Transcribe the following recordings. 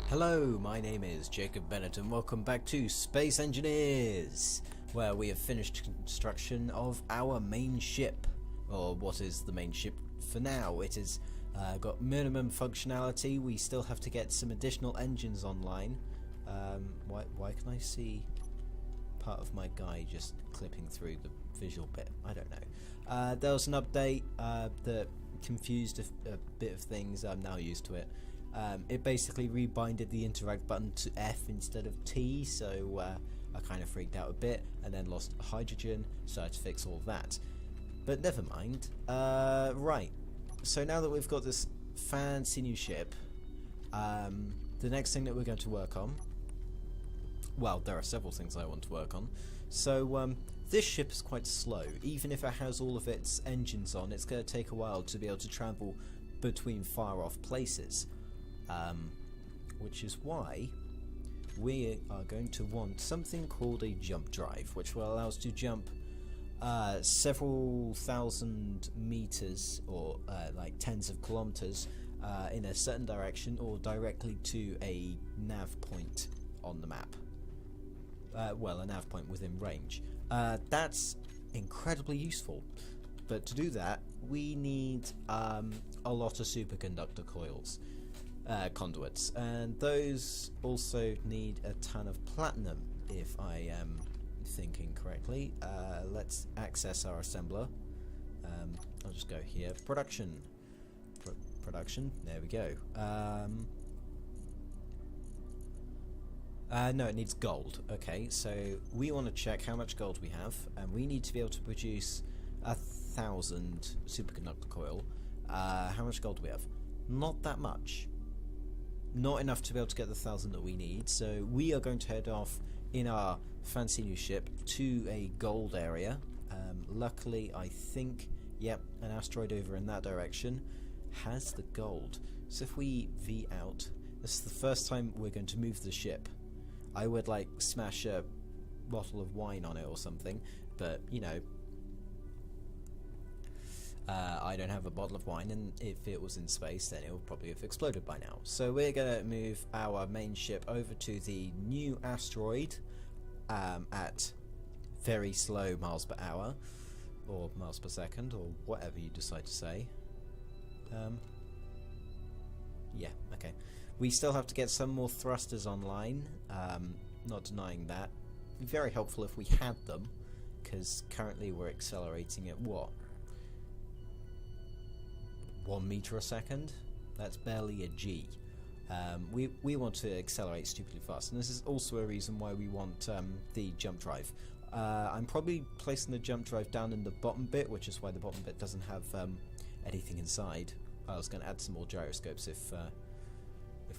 Hello, my name is Jacob Bennett and welcome back to Space Engineers, where we have finished construction of our main ship, or what is the main ship for now. It has got minimum functionality. We still have to get some additional engines online. Why can I see part of my guy just clipping through the visual bit? I don't know. There was an update that confused a bit of things. I'm now used to it. It basically rebinded the interact button to F instead of T, so I kind of freaked out a bit and then lost hydrogen, so I had to fix all that. But never mind. Right, so now that we've got this fancy new ship, the next thing that we're going to work on, well, there are several things I want to work on. So this ship is quite slow. Even if it has all of its engines on, it's going to take a while to be able to travel between far off places. Which is why we are going to want something called a jump drive, which will allow us to jump several thousand meters or like tens of kilometers in a certain direction or directly to a nav point on the map. Well, a nav point within range. That's incredibly useful, but to do that we need a lot of superconductor coils. Conduits, and those also need a ton of platinum, if I am thinking correctly. Let's access our assembler. I'll just go here, production, production, there we go. No, it needs gold. Okay, so we want to check how much gold we have, and we need to be able to produce 1,000 superconductor coil. How much gold do we have? Not that much. Not enough to be able to get the 1,000 that we need, so we are going to head off in our fancy new ship to a gold area. Luckily, I think, yep, an asteroid over in that direction has the gold. So if we V out, this is the first time we're going to move the ship. I would like smash a bottle of wine on it or something, but you know, I don't have a bottle of wine, and if it was in space then it would probably have exploded by now. So we're going to move our main ship over to the new asteroid at very slow miles per hour, or miles per second, or whatever you decide to say. Yeah, okay. We still have to get some more thrusters online, not denying that. It'd be very helpful if we had them, because currently we're accelerating at what? 1 meter a second? That's barely a G. We want to accelerate stupidly fast, and this is also a reason why we want the jump drive. I'm probably placing the jump drive down in the bottom bit, which is why the bottom bit doesn't have anything inside. I was going to add some more gyroscopes if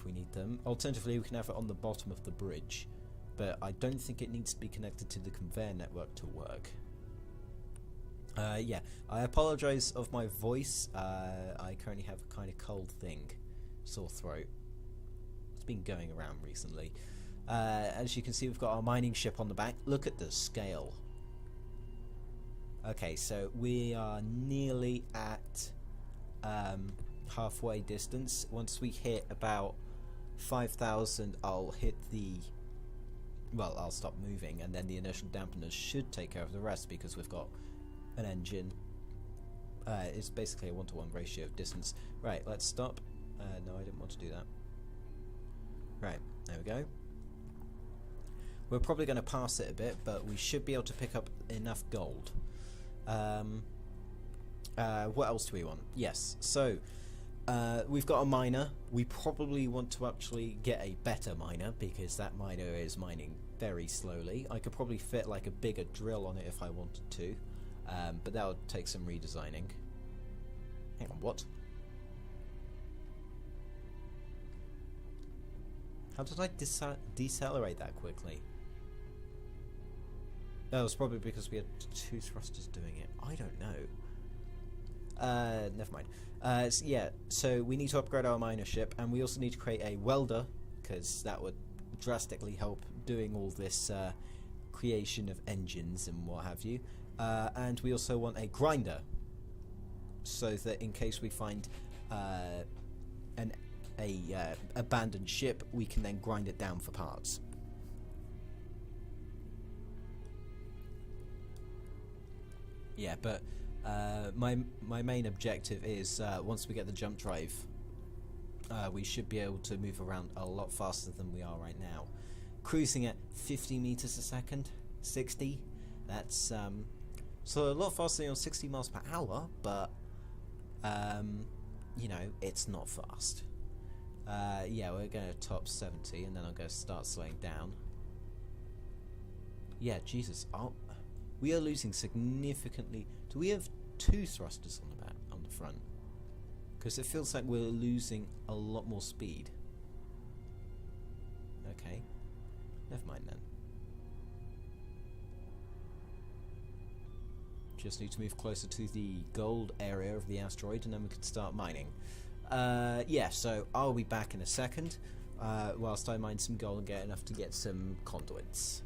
we need them. Alternatively, we can have it on the bottom of the bridge, but I don't think it needs to be connected to the conveyor network to work. Yeah, I apologise of my voice. I currently have a kind of cold thing, sore throat. It's been going around recently. As you can see, we've got our mining ship on the back. Look at the scale. Okay, so we are nearly at halfway distance. Once we hit about 5,000, I'll hit the... well, I'll stop moving, and then the inertial dampeners should take care of the rest, because we've got an engine. It's basically a 1-to-1 ratio of distance. Right, let's stop. No, I didn't want to do that. Right, there we go. We're probably going to pass it a bit, but we should be able to pick up enough gold. What else do we want? Yes, so we've got a miner. We probably want to actually get a better miner, because that miner is mining very slowly. I could probably fit like a bigger drill on it if I wanted to. But that would take some redesigning. Hang on, what? How did I decelerate that quickly? That was probably because we had 2 thrusters doing it. I don't know. Never mind. Yeah, so we need to upgrade our miner ship, and we also need to create a welder, because that would drastically help doing all this creation of engines and what have you. And we also want a grinder, so that in case we find an a abandoned ship, we can then grind it down for parts. Yeah, but my main objective is once we get the jump drive, we should be able to move around a lot faster than we are right now. Cruising at 50 meters a second, 60. That's so a lot faster than 60 miles per hour, but you know, it's not fast. Yeah, we're going to top 70, and then I'm going to start slowing down. Yeah, Jesus, we are losing significantly. Do we have 2 thrusters on the back, on the front? Because it feels like we're losing a lot more speed. Okay, never mind then. Just need to move closer to the gold area of the asteroid, and then we can start mining. Yeah, so I'll be back in a second, whilst I mine some gold and get enough to get some conduits.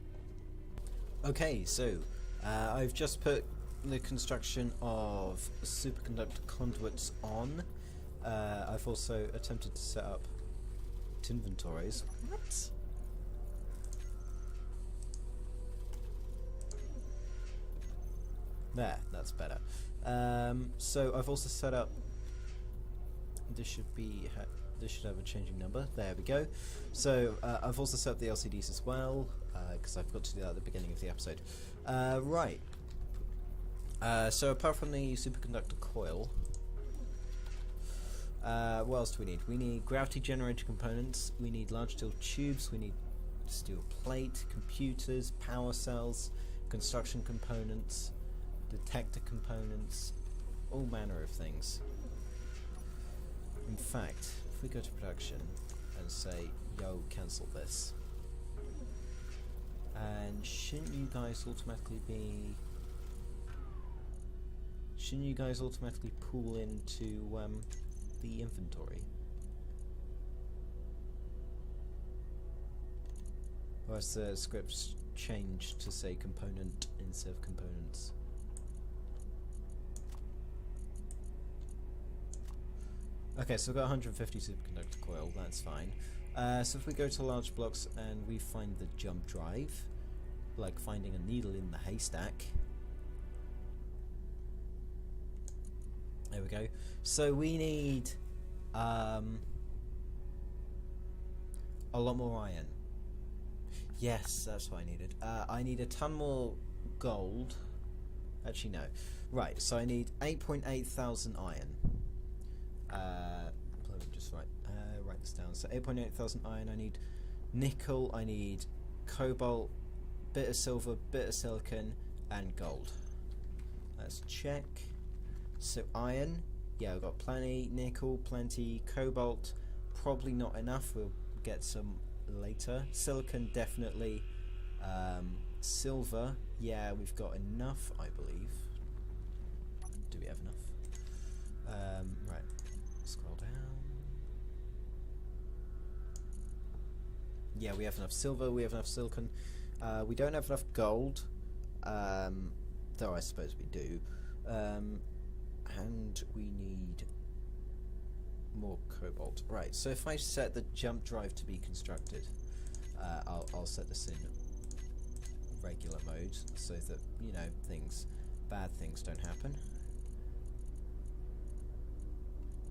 Okay, so I've just put the construction of superconductor conduits on. I've also attempted to set up inventories. What? There, that's better. So I've also set up. This should have a changing number. There we go. So I've also set up the LCDs as well, because I've got to do that at the beginning of the episode. Right. So apart from the superconductor coil, what else do we need? We need gravity generator components. We need large steel tubes. We need steel plate, computers, power cells, construction components, detector components, all manner of things. In fact, if we go to production and say, yo, cancel this, and shouldn't you guys automatically pull into the inventory? Or has the script changed to say component instead of components? Okay, so we've got 150 superconductor coil, that's fine. So if we go to large blocks and we find the jump drive, like finding a needle in the haystack. There we go. So we need a lot more iron. Yes, that's what I needed. I need a ton more gold. Actually, no. Right, so I need 8.8 thousand iron. Let me just write this down. So 8.8 thousand iron. I need nickel. I need cobalt, bit of silver, bit of silicon, and gold. Let's check. So iron, yeah, we've got plenty. Nickel, plenty. Cobalt, probably not enough. We'll get some later. Silicon, definitely. Silver, yeah, we've got enough, I believe. Do we have enough? Right. Scroll down. Yeah, we have enough silver. We have enough silicon. We don't have enough gold. Though I suppose we do. And we need more cobalt. Right, so if I set the jump drive to be constructed, I'll set this in regular mode so that, you know, bad things don't happen.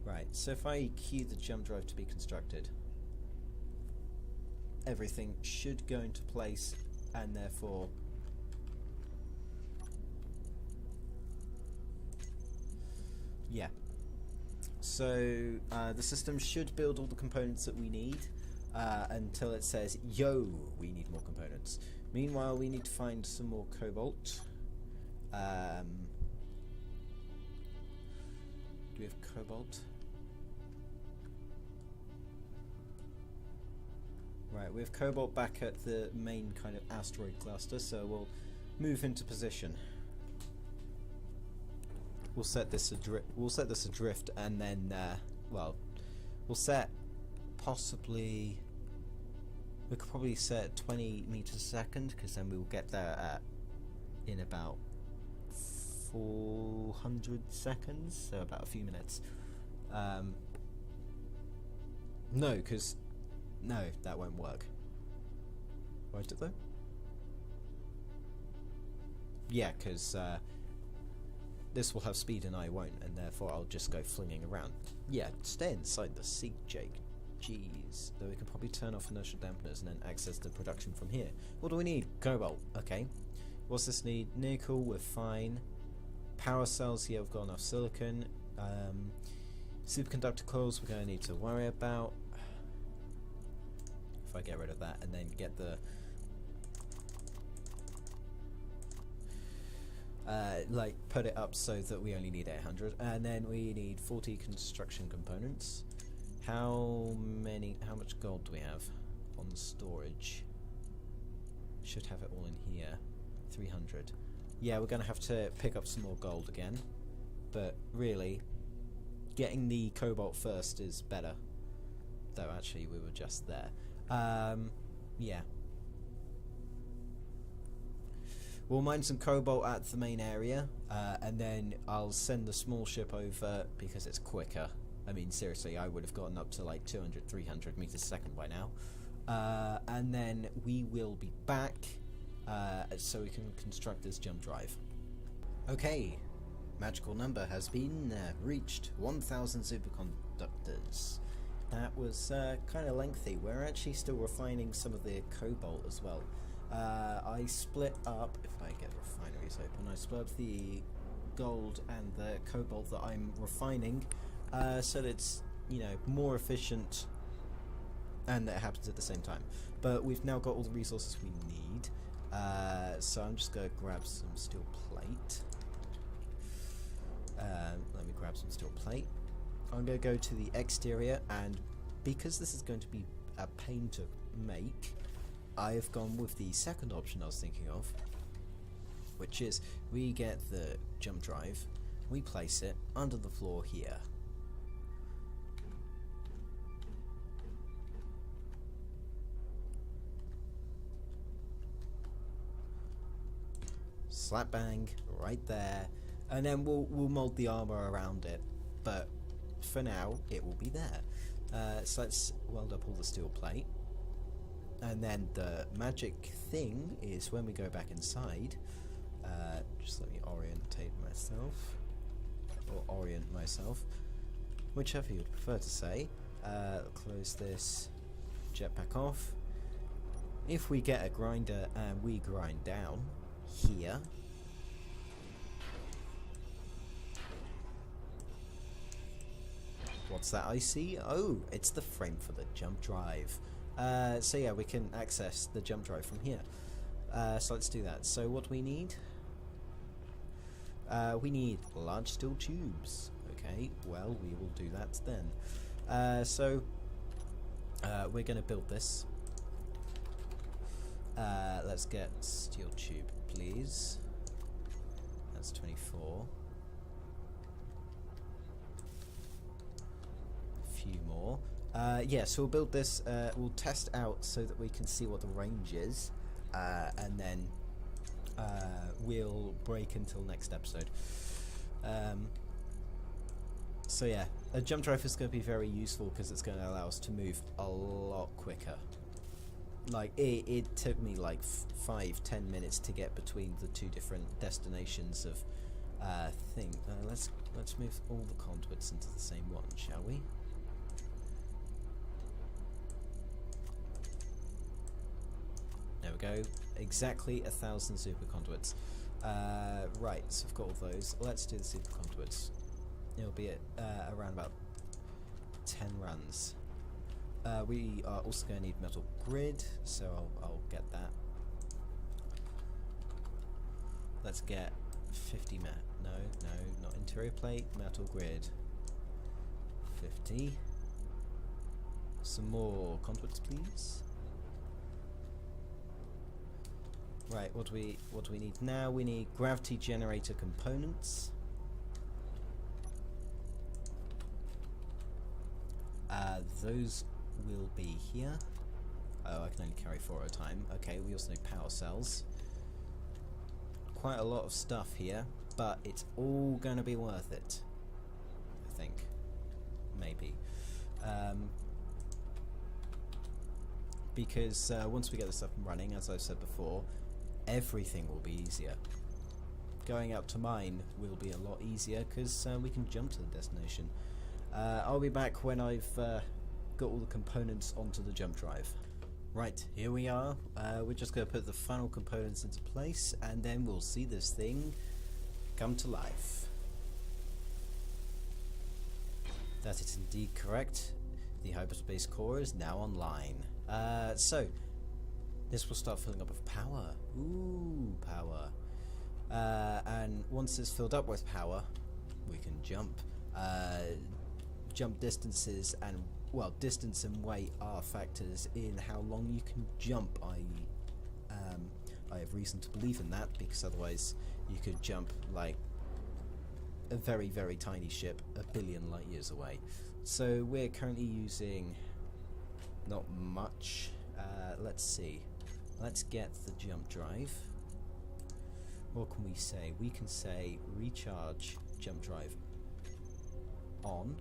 Right, so if I cue the jump drive to be constructed, everything should go into place, and therefore yeah. So the system should build all the components that we need until it says, yo, we need more components. Meanwhile, we need to find some more cobalt. Do we have cobalt? Right, we have cobalt back at the main kind of asteroid cluster, so we'll move into position. We'll set this adrift, and then, well, we'll set possibly. We could probably set 20 meters a second, because then we'll get there in about 400 seconds, so about a few minutes. No, because... No, that won't work. Won't it though? Yeah, because this will have speed and I won't, and therefore I'll just go flinging around. Yeah, stay inside the seat, Jake. Jeez. Though we can probably turn off inertial dampeners and then access the production from here. What do we need? Cobalt. Okay. What's this need? Nickel, we're fine. Power cells, here we've got enough silicon. Superconductor coils we're going to need to worry about. If I get rid of that and then get the... like put it up so that we only need 800, and then we need 40 construction components. How much gold do we have on the storage? Should have it all in here. 300. Yeah, we're gonna have to pick up some more gold again, but really getting the cobalt first is better, though actually we were just there. Yeah. We'll mine some cobalt at the main area, and then I'll send the small ship over because it's quicker. I mean, seriously, I would have gotten up to like 200, 300 meters a second by now. And then we will be back so we can construct this jump drive. Okay, magical number has been reached, 1,000 superconductors. That was kind of lengthy. We're actually still refining some of the cobalt as well. I split up, if I get refineries open, I split up the gold and the cobalt that I'm refining so that it's, you know, more efficient and that it happens at the same time. But we've now got all the resources we need, so I'm just going to grab some steel plate. Let me grab some steel plate. I'm going to go to the exterior, and because this is going to be a pain to make, I have gone with the second option I was thinking of, which is we get the jump drive, we place it under the floor here. Slap bang right there, and then we'll mold the armor around it, but for now it will be there. So let's weld up all the steel plate. And then the magic thing is when we go back inside, just let me orientate myself, or orient myself, whichever you would prefer to say. Close this jetpack off. If we get a grinder and we grind down here, what's that I see? Oh, it's the frame for the jump drive. So yeah, we can access the jump drive from here. So let's do that. So what do we need? We need large steel tubes. Okay, well, we will do that then. So we're going to build this. Let's get steel tube, please. That's 24. A few more. Yeah, so we'll build this, we'll test out so that we can see what the range is, and then we'll break until next episode. So yeah, a jump drive is going to be very useful because it's going to allow us to move a lot quicker. Like, it took me like 5-10 minutes to get between the two different destinations of thing. Let's move all the conduits into the same one, shall we? There we go. Exactly 1,000 super conduits. Right, so I've got all those. Let's do the super conduits. It'll be at around about 10 runs. We are also going to need metal grid, so I'll get that. Let's get 50 no, not interior plate, metal grid. 50. Some more conduits, please. Right, what do we need now? We need gravity generator components. Those will be here. Oh, I can only carry 4 at a time. Okay, we also need power cells. Quite a lot of stuff here, but it's all gonna be worth it, I think. Maybe. because once we get this up and running, as I've said before, everything will be easier. Going out to mine will be a lot easier because we can jump to the destination. I'll be back when I've got all the components onto the jump drive. Right, here we are. We're just going to put the final components into place and then we'll see this thing come to life. That is indeed correct. The hyperspace core is now online. So, this will start filling up with power. Ooh, power. And once it's filled up with power, we can jump. Jump distances and, well, distance and weight are factors in how long you can jump. I have reason to believe in that, because otherwise you could jump like a very, very tiny ship a billion light years away. So we're currently using not much. Let's see. Let's get the jump drive. What can we say? We can say recharge jump drive on.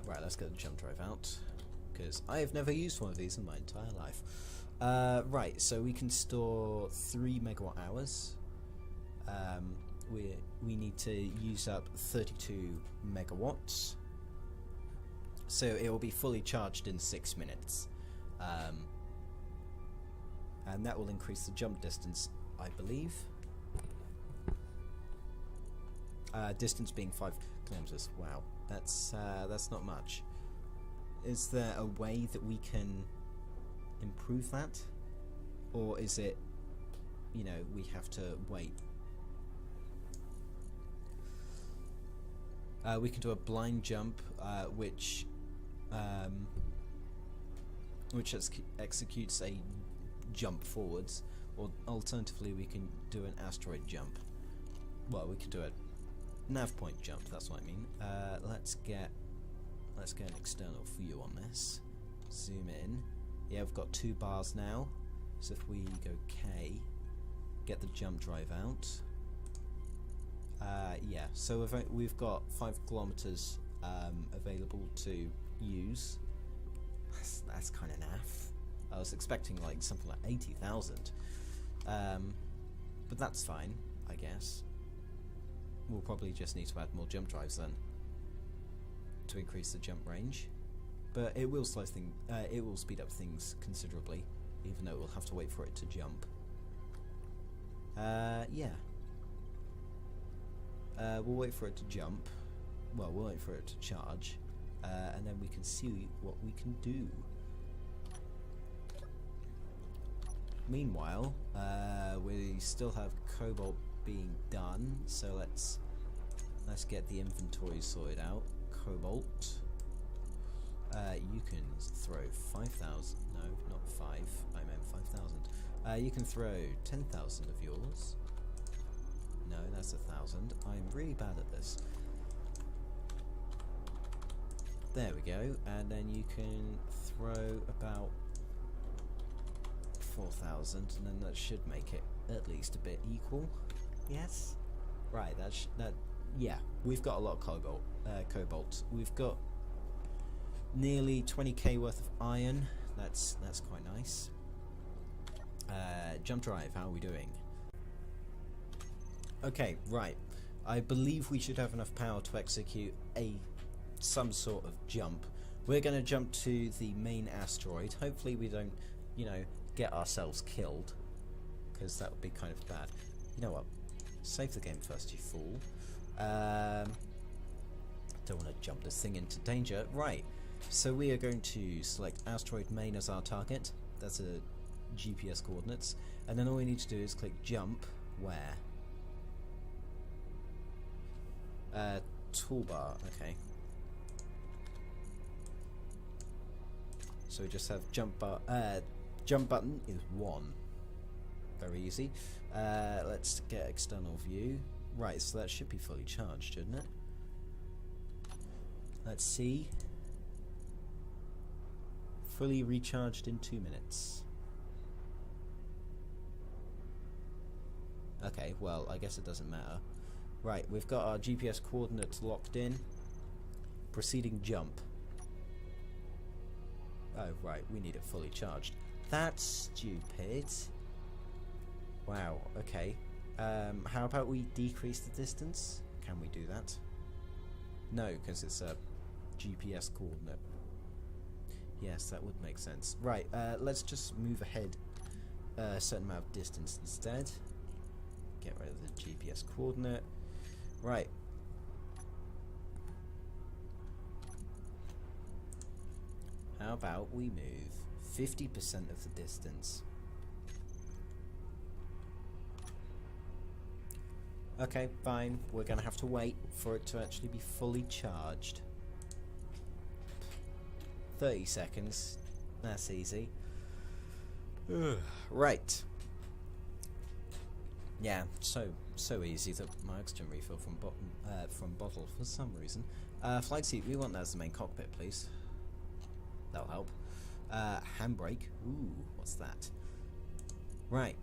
Right, let's get the jump drive out, because I have never used one of these in my entire life. Right, so we can store 3 megawatt hours. We need to use up 32 megawatts, so it will be fully charged in 6 minutes, and that will increase the jump distance, I believe. Distance being 5 kilometers. Wow, that's not much. Is there a way that we can improve that, or is it, you know, we have to wait? We can do a blind jump, which executes a jump forwards, or alternatively we can do an asteroid jump. Well, we could do a nav point jump, that's what I mean. Let's get an external view on this. Zoom in. Yeah, we've got 2 bars now. So if we go K, get the jump drive out. Yeah, so we've got 5 kilometers available to use. That's kind of naff. I was expecting like something like 80,000, but that's fine, I guess. We'll probably just need to add more jump drives then to increase the jump range, but it will it will speed up things considerably, even though we'll have to wait for it to jump. Yeah. We'll wait for it to jump. Well, we'll wait for it to charge, and then we can see what we can do. Meanwhile, we still have cobalt being done, so let's get the inventory sorted out. Cobalt. You can throw 5,000. No, not 5. I meant 5,000. You can throw 10,000 of yours. No, that's 1,000. I'm really bad at this. There we go, and then you can throw about 4,000, and then that should make it at least a bit equal. Yes. Right. Yeah, we've got a lot of cobalt. We've got nearly 20k worth of iron. That's quite nice. Jump drive. How are we doing? Okay, right. I believe we should have enough power to execute some sort of jump. We're going to jump to the main asteroid. Hopefully we don't, you know, get ourselves killed, because that would be kind of bad. You know what? Save the game first, you fool. Don't want to jump this thing into danger. Right. So we are going to select asteroid main as our target. That's a GPS coordinates. And then all we need to do is click jump. Where? Toolbar, okay. So we just have jump button is 1. Very easy. Let's get external view. Right, so that should be fully charged, shouldn't it? Let's see. Fully recharged in 2 minutes. Okay, well, I guess it doesn't matter. Right, we've got our GPS coordinates locked in. Proceeding jump. Oh, right, we need it fully charged. That's stupid. Wow, okay. How about we decrease the distance? Can we do that? No, because it's a GPS coordinate. Yes, that would make sense. Right, let's just move ahead a certain amount of distance instead. Get rid of the GPS coordinate. Right. How about we move 50% of the distance? Okay, fine. We're gonna have to wait for it to actually be fully charged. 30 seconds. That's easy. Right. Yeah, so easy that my oxygen refill from bottle for some reason. Flight seat, we want that as the main cockpit, please. That'll help. Handbrake. Ooh, what's that? Right.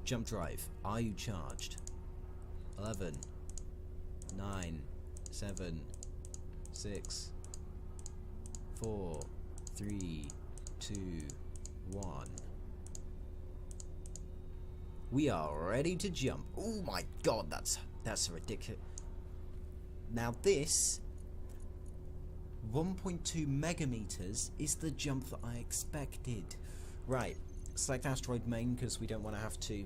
Jump drive. Are you charged? 11, 9, 7, 6, 4, 3, 2, 1. We are ready to jump. Oh my god, that's ridiculous. Now this 1.2 megameters is the jump that I expected. Right, select asteroid main because we don't want to have to,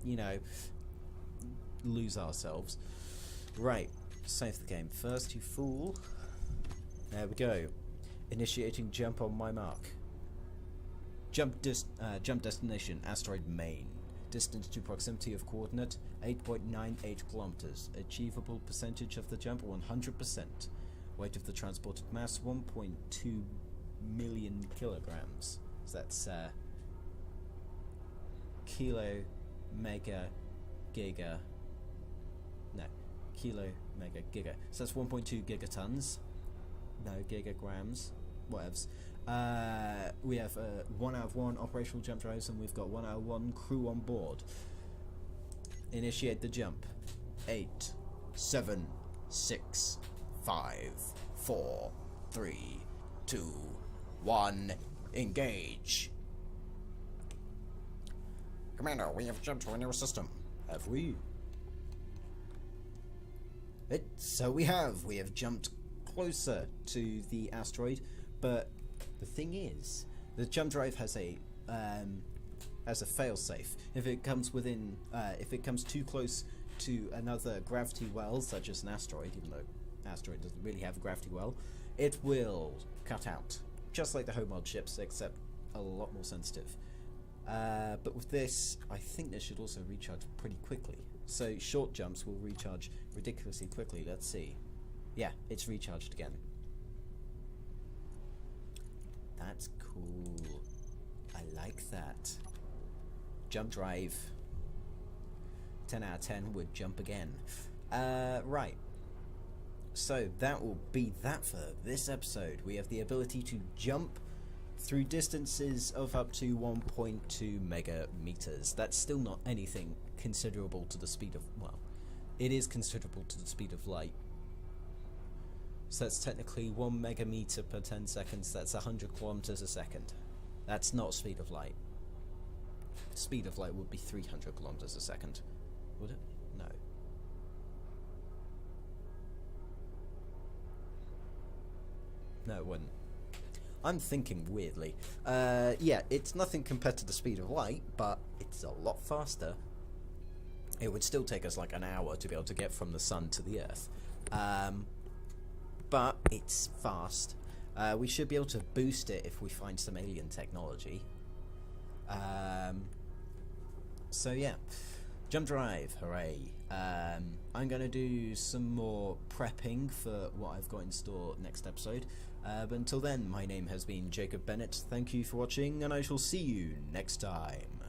you know, lose ourselves. Right, save the game first, you fool. There we go. Initiating jump on my mark. Jump destination, asteroid main. Distance to proximity of coordinate, 8.98 kilometers. Achievable percentage of the jump, 100%. Weight of the transported mass, 1.2 million kilograms. So that's kilo, mega, giga. No, kilo, mega, giga. So that's 1.2 gigatons. No, gigagrams. Whatevs. We have 1 out of 1 operational jump drives, and we've got 1 out of 1 crew on board. Initiate the jump. 8, 7, 6, 5, 4, 3, 2, 1. Engage. Commander, we have jumped to a new system. Have we? So we have. We have jumped closer to the asteroid, but the thing is, the jump drive has a failsafe. If it comes within, if it comes too close to another gravity well, such as an asteroid, even though asteroid doesn't really have a gravity well, it will cut out, just like the homod ships, except a lot more sensitive. But with this, I think this should also recharge pretty quickly. So short jumps will recharge ridiculously quickly. Let's see. Yeah, it's recharged again. That's cool. I like that. Jump drive. 10 out of 10 would jump again. Right. So that will be that for this episode. We have the ability to jump through distances of up to 1.2 megameters. That's still not anything considerable to the speed of, well, it is considerable to the speed of light. So that's technically 1 megameter per 10 seconds. That's 100 kilometers a second. That's not speed of light. Speed of light would be 300 kilometers a second. Would it? No. No, it wouldn't. I'm thinking weirdly. Yeah, it's nothing compared to the speed of light, but it's a lot faster. It would still take us like an hour to be able to get from the sun to the Earth. But it's fast. We should be able to boost it if we find some alien technology. So yeah, jump drive, hooray. I'm going to do some more prepping for what I've got in store next episode. But until then, my name has been Jacob Bennett. Thank you for watching, and I shall see you next time.